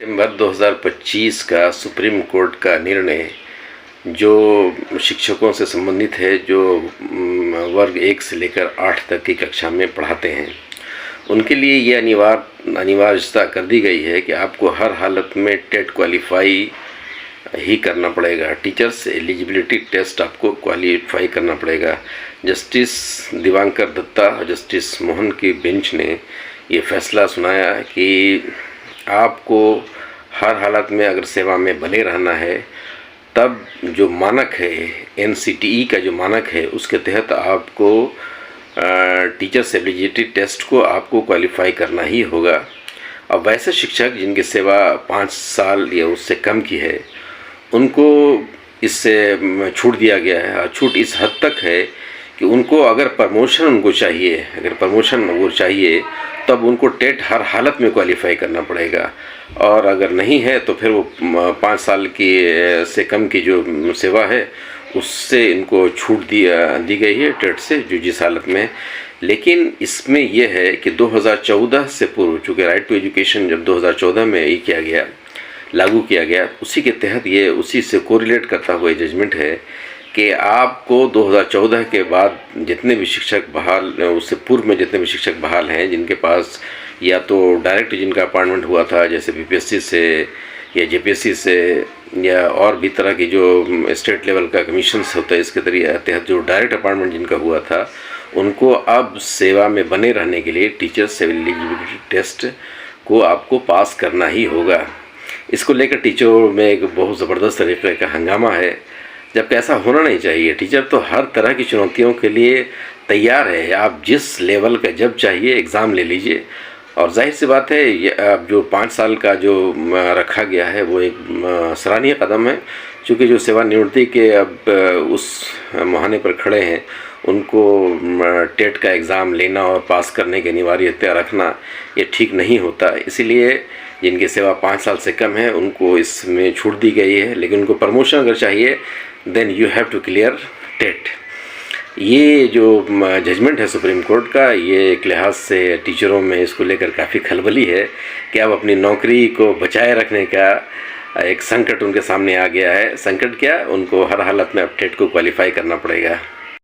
सितंबर 2025 का supreme court का निर्णय जो शिक्षकों से संबंधित है, जो वर्ग 1 से लेकर 8 तक की कक्षा में पढ़ाते हैं, उनके लिए ये अनिवार्यता कर दी गई है कि आपको हर हालत में टेट क्वालिफाई ही करना पड़ेगा। टीचर्स एलिजिबिलिटी टेस्ट आपको क्वालिफाई करना पड़ेगा। जस्टिस दिवांकर दत्ता और जस्टिस मोहन की बेंच ने ये फैसला सुनाया कि आपको हर हालत में अगर सेवा में बने रहना है, तब जो मानक है NCTE का जो मानक है, उसके तहत आपको टीचर्स एलिजिबिलिटी टेस्ट को आपको क्वालिफाई करना ही होगा। अब वैसे शिक्षक जिनकी सेवा 5 साल या उससे कम की है, उनको इससे छूट दिया गया है। और छूट इस हद तक है कि उनको अगर प्रमोशन वो चाहिए, तब उनको टेट हर हालत में क्वालिफाई करना पड़ेगा। और अगर नहीं है तो फिर वो 5 साल की से कम की जो सेवा है, उससे इनको छूट दी गई है टेट से, जो जिस हालत में। लेकिन इसमें यह है कि 2014 से पूर्व, चूँकि राइट टू एजुकेशन जब 2014 में ये किया गया, लागू किया गया, उसी के तहत ये उसी से कोरिलेट करता हुआ जजमेंट है कि आपको 2014 के बाद जितने भी शिक्षक बहाल, उससे पूर्व में जितने भी शिक्षक बहाल हैं, जिनके पास या तो डायरेक्ट जिनका अपॉइंटमेंट हुआ था, जैसे BPSC से या JPSC से, या और भी तरह की जो स्टेट लेवल का कमीशंस होता है, इसके तहत जो डायरेक्ट अपॉइंटमेंट जिनका हुआ था, उनको अब सेवा में बने रहने के लिए टीचर्स एलिजिबिलिटी टेस्ट को आपको पास करना ही होगा। इसको लेकर टीचरों में एक बहुत ज़बरदस्त तरीके का हंगामा है, जबकि ऐसा होना नहीं चाहिए। टीचर तो हर तरह की चुनौतियों के लिए तैयार है। आप जिस लेवल का जब चाहिए एग्ज़ाम ले लीजिए। और जाहिर सी बात है, ये अब जो 5 साल का जो रखा गया है, वो एक सराहनीय कदम है, क्योंकि जो सेवानिवृत्ति के अब उस मुहाने पर खड़े हैं, उनको टेट का एग्ज़ाम लेना और पास करने की अनिवार्यता रखना ये ठीक नहीं होता। इसीलिए जिनकी सेवा 5 साल से कम है, उनको इसमें छूट दी गई है। लेकिन उनको प्रमोशन अगर चाहिए, then you have to clear TET. ये जो जजमेंट है सुप्रीम कोर्ट का, ये एक लिहाज से टीचरों में इसको लेकर काफ़ी खलबली है कि अब अपनी नौकरी को बचाए रखने का एक संकट उनके सामने आ गया है। संकट क्या, उनको हर हालत में अब टेट को क्वालिफाई करना पड़ेगा।